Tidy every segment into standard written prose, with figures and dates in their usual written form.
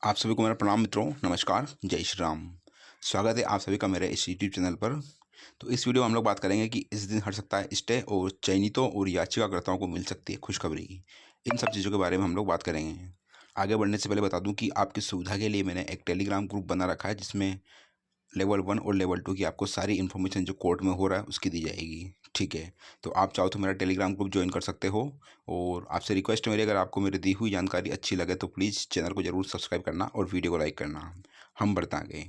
आप सभी को मेरा प्रणाम मित्रों, नमस्कार, जय श्री राम। स्वागत है आप सभी का मेरे इस यूट्यूब चैनल पर। तो इस वीडियो में हम लोग बात करेंगे कि इस दिन हट सकता है स्टे और चयनितों और याचिकाकर्ताओं को मिल सकती है खुशखबरी। इन सब चीज़ों के बारे में हम लोग बात करेंगे। आगे बढ़ने से पहले बता दूं कि आपकी सुविधा के लिए मैंने एक टेलीग्राम ग्रुप बना रखा है, जिसमें लेवल 1 और लेवल 2 की आपको सारी इन्फॉर्मेशन जो कोर्ट में हो रहा है उसकी दी जाएगी। ठीक है, तो आप चाहो तो मेरा टेलीग्राम ग्रुप ज्वाइन कर सकते हो। और आपसे रिक्वेस्ट है मेरी, अगर आपको मेरी दी हुई जानकारी अच्छी लगे तो प्लीज़ चैनल को ज़रूर सब्सक्राइब करना और वीडियो को लाइक करना। हम बढ़ते आगे।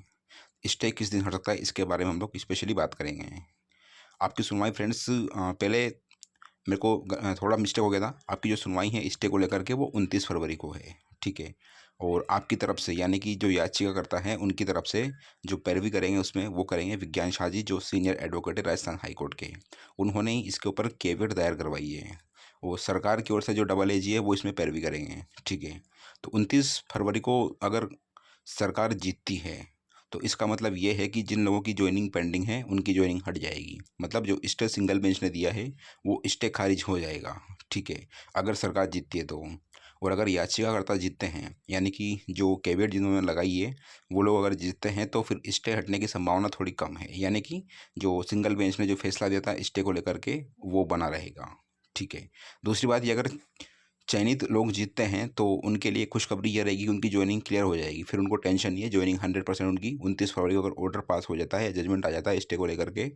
स्टे किस दिन हट सकता है इसके बारे में हम लोग स्पेशली बात करेंगे। आपकी सुनवाई फ्रेंड्स, पहले मेरे को थोड़ा मिस्टेक हो गया था। आपकी जो सुनवाई है स्टे को लेकर के वो 29 फरवरी को है। ठीक है, और आपकी तरफ से यानी कि जो याचिकाकर्ता हैं उनकी तरफ से जो पैरवी करेंगे उसमें वो करेंगे विज्ञान शाह जी, जो सीनियर एडवोकेट है राजस्थान हाई कोर्ट के। उन्होंने ही इसके ऊपर केवियट दायर करवाई है। और सरकार की ओर से जो डबल एजी है वो इसमें पैरवी करेंगे। ठीक है, तो 29 फरवरी को अगर सरकार जीतती है तो इसका मतलब ये है कि जिन लोगों की ज्वाइनिंग पेंडिंग है उनकी ज्वाइनिंग हट जाएगी। मतलब जो स्टे सिंगल बेंच ने दिया है वो स्टे खारिज हो जाएगा। ठीक है, अगर सरकार जीतती है तो। और अगर याचिकाकर्ता जीतते हैं यानी कि जो कैवियट जिन्होंने लगाई है वो लोग अगर जीतते हैं तो फिर स्टे हटने की संभावना थोड़ी कम है, यानी कि जो सिंगल बेंच ने जो फैसला दिया था स्टे को लेकर के वो बना रहेगा। ठीक है, दूसरी बात ये, अगर चयनित लोग जीतते हैं तो उनके लिए खुशखबरी ये रहेगी कि उनकी ज्वाइनिंग क्लियर हो जाएगी। फिर उनको टेंशन नहीं है, ज्वाइनिंग 100% उनकी 29 फरवरी को अगर ऑर्डर पास हो जाता है, जजमेंट आ जाता है स्टे को लेकर के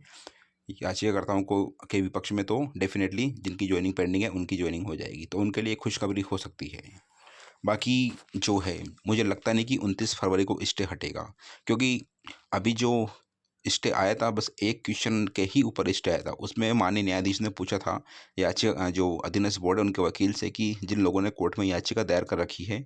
याचिकाकर्ताओं को के विपक्ष में, तो डेफिनेटली जिनकी ज्वाइनिंग पेंडिंग है उनकी ज्वाइनिंग हो जाएगी। तो उनके लिए खुशखबरी हो सकती है। बाकी जो है, मुझे लगता नहीं कि 29 फरवरी को स्टे हटेगा, क्योंकि अभी जो स्टे आया था बस एक क्वेश्चन के ही ऊपर स्टे आया था। उसमें माननीय न्यायाधीश ने पूछा था याचिका जो अधीनस्थ बोर्ड है उनके वकील से कि जिन लोगों ने कोर्ट में याचिका दायर कर रखी है,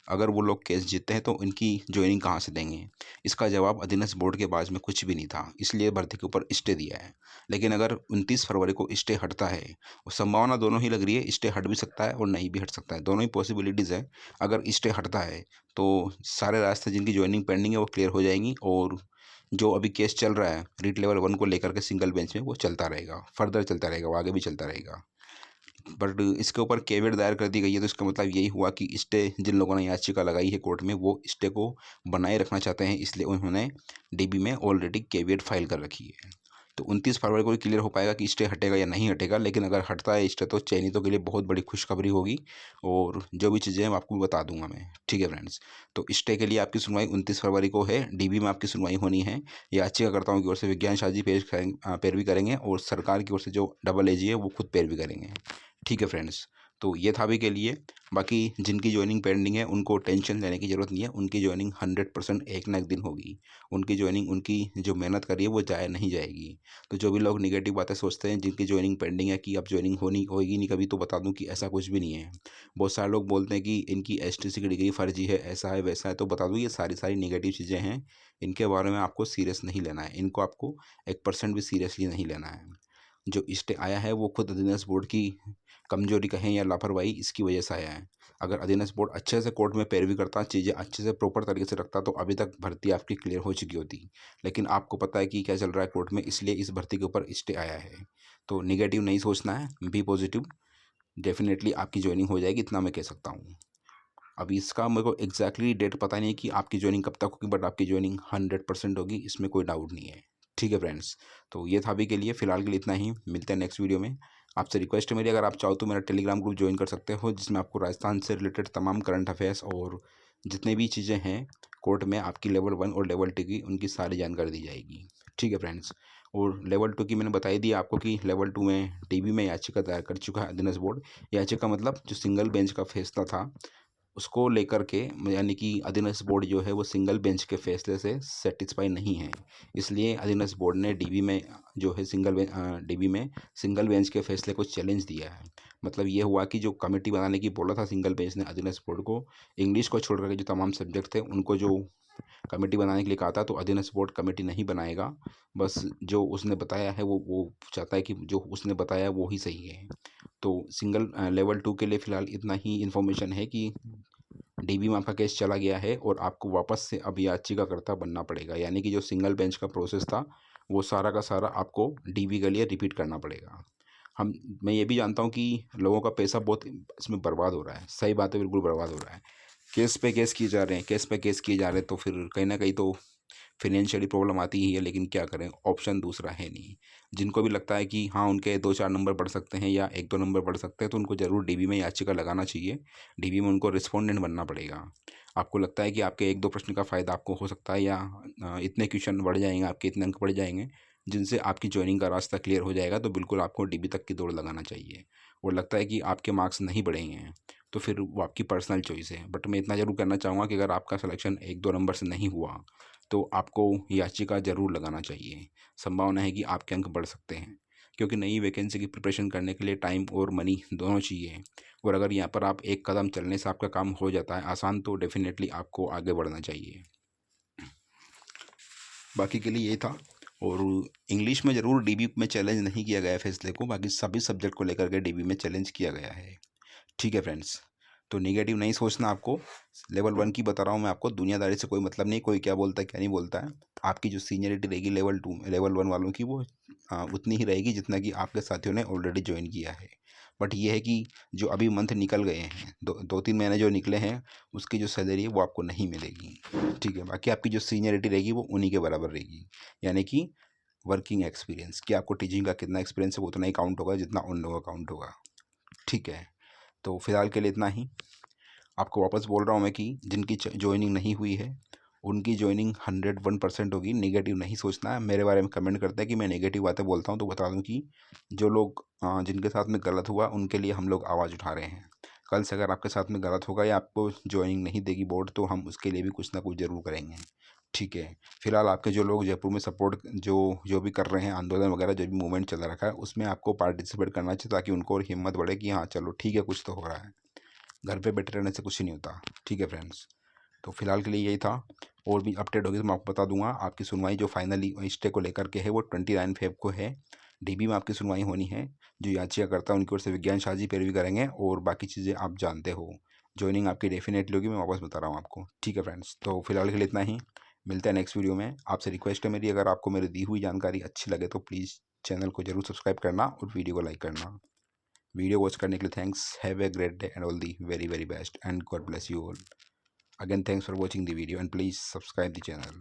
अगर वो लोग केस जीतते हैं तो इनकी ज्वाइनिंग कहाँ से देंगे। इसका जवाब अधीनस्थ बोर्ड के पास में कुछ भी नहीं था, इसलिए भर्ती के ऊपर स्टे दिया है। लेकिन अगर 29 फरवरी को स्टे हटता है, और संभावना दोनों ही लग रही है, स्टे हट भी सकता है और नहीं भी हट सकता है, दोनों ही पॉसिबिलिटीज़ है। अगर स्टे हटता है तो सारे रास्ते जिनकी ज्वाइनिंग पेंडिंग है वो क्लियर हो जाएंगी, और जो अभी केस चल रहा है रीट लेवल 1 को लेकर के सिंगल बेंच में वो चलता रहेगा, फर्दर चलता रहेगा, वो आगे भी चलता रहेगा। बट इसके ऊपर केवियट दायर कर दी गई है, तो इसका मतलब यही हुआ कि स्टे जिन लोगों ने याचिका लगाई है कोर्ट में वो स्टे को बनाए रखना चाहते हैं, इसलिए उन्होंने डीबी में ऑलरेडी केवियट फाइल कर रखी है। तो 29 फरवरी को क्लियर हो पाएगा कि स्टे हटेगा या नहीं हटेगा। लेकिन अगर हटता है स्टे तो चयनितों के लिए बहुत बड़ी खुशखबरी होगी, और जो भी चीज़ें हैं वो आपको बता दूंगा मैं। ठीक है फ्रेंड्स, तो स्टे के लिए आपकी सुनवाई 29 फरवरी को है, डीबी में आपकी सुनवाई होनी है। याचिकाकर्ताओं की ओर से विज्ञान शाह जी पैरवी करेंगे, और सरकार की ओर से जो डबल एजी है वो खुद पैरवी करेंगे। ठीक है फ्रेंड्स, तो ये था अभी के लिए। बाकी जिनकी ज्वाइनिंग पेंडिंग है उनको टेंशन लेने की ज़रूरत नहीं है, उनकी ज्वाइनिंग 100% एक ना एक दिन होगी। उनकी ज्वाइनिंग, उनकी जो मेहनत करी है वो जाया नहीं जाएगी। तो जो भी लोग निगेटिव बातें सोचते हैं जिनकी ज्वाइनिंग पेंडिंग है कि अब ज्वाइनिंग होनी होगी नहीं कभी, तो बता दूं कि ऐसा कुछ भी नहीं है। बहुत सारे लोग बोलते हैं कि इनकी एसटीसी की डिग्री फर्जी है, ऐसा है वैसा है, तो बता दूं ये सारी सारी निगेटिव चीज़ें हैं। इनके बारे में आपको सीरियस नहीं लेना है, इनको आपको 1% भी सीरियसली नहीं लेना है। जो स्टे आया है वो खुद अधीनस्थ बोर्ड की कमजोरी कहें या लापरवाही, इसकी वजह से आया है। अगर अधीनस्थ बोर्ड अच्छे से कोर्ट में पैरवी करता, चीज़ें अच्छे से प्रॉपर तरीके से रखता, तो अभी तक भर्ती आपकी क्लियर हो चुकी होती। लेकिन आपको पता है कि क्या चल रहा है कोर्ट में, इसलिए इस भर्ती के ऊपर स्टे आया है। तो निगेटिव नहीं सोचना है, बी पॉजिटिव। डेफिनेटली आपकी ज्वाइनिंग हो जाएगी, इतना मैं कह सकता हूँ। अभी इसका मेरे को एग्जैक्टली डेट पता नहीं है कि आपकी ज्वाइनिंग कब तक होगी, बट आपकी ज्वाइनिंग 100% होगी, इसमें कोई डाउट नहीं है। ठीक है फ्रेंड्स, तो ये था अभी के लिए, फिलहाल के लिए इतना ही। मिलते हैं नेक्स्ट वीडियो में। आपसे रिक्वेस्ट है मेरी, अगर आप चाहो तो मेरा टेलीग्राम ग्रुप ज्वाइन कर सकते हो, जिसमें आपको राजस्थान से रिलेटेड तमाम करंट अफेयर्स और जितने भी चीज़ें हैं कोर्ट में आपकी लेवल 1 और लेवल 2 की, उनकी सारी जानकारी दी जाएगी। ठीक है फ्रेंड्स, और लेवल 2 की मैंने बताई दी आपको कि लेवल 2 में टीबी में याचिका दायर कर चुका है अधीनस्थ बोर्ड। याचिका मतलब जो सिंगल बेंच का फैसला था उसको लेकर के, यानी कि अधीनस्थ बोर्ड जो है वो सिंगल बेंच के फैसले से सेटिस्फाई नहीं है, इसलिए अधीनस्थ बोर्ड ने डीबी में जो है डीबी में सिंगल बेंच के फैसले को चैलेंज दिया है। मतलब ये हुआ कि जो कमेटी बनाने की बोला था सिंगल बेंच ने अधीनस्थ बोर्ड को, इंग्लिश को छोड़ करके जो तमाम सब्जेक्ट थे उनको जो कमेटी बनाने के लिए कहा था, तो अधीनस्थ बोर्ड कमेटी नहीं बनाएगा। बस जो उसने बताया है वो चाहता है कि जो उसने बताया है वो ही सही है। तो सिंगल लेवल 2 के लिए फ़िलहाल इतना ही इन्फॉर्मेशन है कि डीबी में आपका केस चला गया है और आपको वापस से अब याचिकाकर्ता बनना पड़ेगा, यानी कि जो सिंगल बेंच का प्रोसेस था वो सारा का सारा आपको डीबी के लिए रिपीट करना पड़ेगा। मैं ये भी जानता हूँ कि लोगों का पैसा बहुत इसमें बर्बाद हो रहा है, सही बात है, बिल्कुल बर्बाद हो रहा है। केस पे केस किए जा रहे हैं, केस पे केस किए जा रहे हैं, तो फिर कहीं ना कहीं तो फिनेंशियली प्रॉब्लम आती ही है। लेकिन क्या करें, ऑप्शन दूसरा है नहीं। जिनको भी लगता है कि हाँ उनके 2-4 नंबर बढ़ सकते हैं या 1-2 नंबर बढ़ सकते हैं, तो उनको ज़रूर डीबी में याचिका लगाना चाहिए। डीबी में उनको रिस्पोंडेंट बनना पड़ेगा। आपको लगता है कि आपके 1-2 प्रश्न का फ़ायदा आपको हो सकता है, या इतने क्वेश्चन बढ़ जाएंगे, आपके इतने अंक बढ़ जाएंगे जिनसे आपकी ज्वाइनिंग का रास्ता क्लियर हो जाएगा, तो बिल्कुल आपको डीबी तक की दौड़ लगाना चाहिए। और लगता है कि आपके मार्क्स नहीं बढ़ेंगे हैं, तो फिर वो आपकी पर्सनल चॉइस है। बट मैं इतना ज़रूर करना चाहूँगा कि अगर आपका सिलेक्शन 1-2 नंबर से नहीं हुआ, तो आपको याचिका ज़रूर लगाना चाहिए। संभावना है कि आपके अंक बढ़ सकते हैं, क्योंकि नई वैकेंसी की प्रिपरेशन करने के लिए टाइम और मनी दोनों चाहिए। और अगर यहाँ पर आप एक कदम चलने से आपका काम हो जाता है आसान, तो डेफिनेटली आपको आगे बढ़ना चाहिए। बाकी के लिए ये था। और इंग्लिश में ज़रूर डीबी में चैलेंज नहीं किया गया है फैसले को, बाकी सभी सब्जेक्ट को लेकर के डीबी में चैलेंज किया गया है। ठीक है फ्रेंड्स, तो नेगेटिव नहीं सोचना आपको। लेवल 1 की बता रहा हूँ मैं आपको, दुनियादारी से कोई मतलब नहीं, कोई क्या बोलता है क्या नहीं बोलता है। आपकी जो सीनियरिटी रहेगी लेवल 2 लेवल 1 वालों की, वो उतनी ही रहेगी जितना कि आपके साथियों ने ऑलरेडी ज्वाइन किया है। बट ये है कि जो अभी मंथ निकल गए हैं, 2-3 महीने जो निकले हैं, उसकी जो सैलरी है वो आपको नहीं मिलेगी। ठीक है, बाकी आपकी जो सीनियरिटी रहेगी वो उन्हीं के बराबर रहेगी। यानी कि वर्किंग एक्सपीरियंस, कि आपको टीचिंग का कितना एक्सपीरियंस है वो उतना ही काउंट होगा जितना उन लोगों का काउंट होगा। ठीक है, तो फिलहाल के लिए इतना ही। आपको वापस बोल रहा हूँ मैं कि जिनकी ज्वाइनिंग नहीं हुई है, उनकी ज्वाइनिंग 101% होगी। नेगेटिव नहीं सोचना है। मेरे बारे में कमेंट करते हैं कि मैं नेगेटिव बातें बोलता हूँ, तो बता दूँ कि जो लोग जिनके साथ में गलत हुआ उनके लिए हम लोग आवाज़ उठा रहे हैं। कल से अगर आपके साथ में गलत होगा या आपको ज्वाइनिंग नहीं देगी बोर्ड, तो हम उसके लिए भी कुछ ना कुछ ज़रूर करेंगे। ठीक है, फिलहाल आपके जो लोग जयपुर में सपोर्ट जो जो भी कर रहे हैं, आंदोलन वगैरह जो भी मूवमेंट चल रखा है, उसमें आपको पार्टिसिपेट करना चाहिए, ताकि उनको और हिम्मत बढ़े कि हाँ चलो ठीक है, कुछ तो हो रहा है। घर पे बैठे रहने से कुछ नहीं होता। ठीक है फ्रेंड्स, तो फिलहाल के लिए यही था। और भी अपडेट होगी तो मैं आपको बता दूंगा। आपकी सुनवाई जो फाइनली स्टे को लेकर के है वो 29 फेब को है। डीबी में आपकी सुनवाई होनी है। जो याचिकाकर्ता है उनकी ओर से विज्ञान शाह जी पैरवी करेंगे, और बाकी चीज़ें आप जानते हो। ज्वाइनिंग आपकी डेफिनेटली होगी, मैं वापस बता रहा हूँ आपको। ठीक है फ्रेंड्स, तो फिलहाल के लिए इतना ही। मिलते हैं नेक्स्ट वीडियो में। आपसे रिक्वेस्ट है मेरी, अगर आपको मेरी दी हुई जानकारी अच्छी लगे तो प्लीज़ चैनल को जरूर सब्सक्राइब करना और वीडियो को लाइक करना। वीडियो वॉच करने के लिए thanks. Have a great day and all the very very best and God bless you all. Again, thanks for watching the video and please subscribe the channel.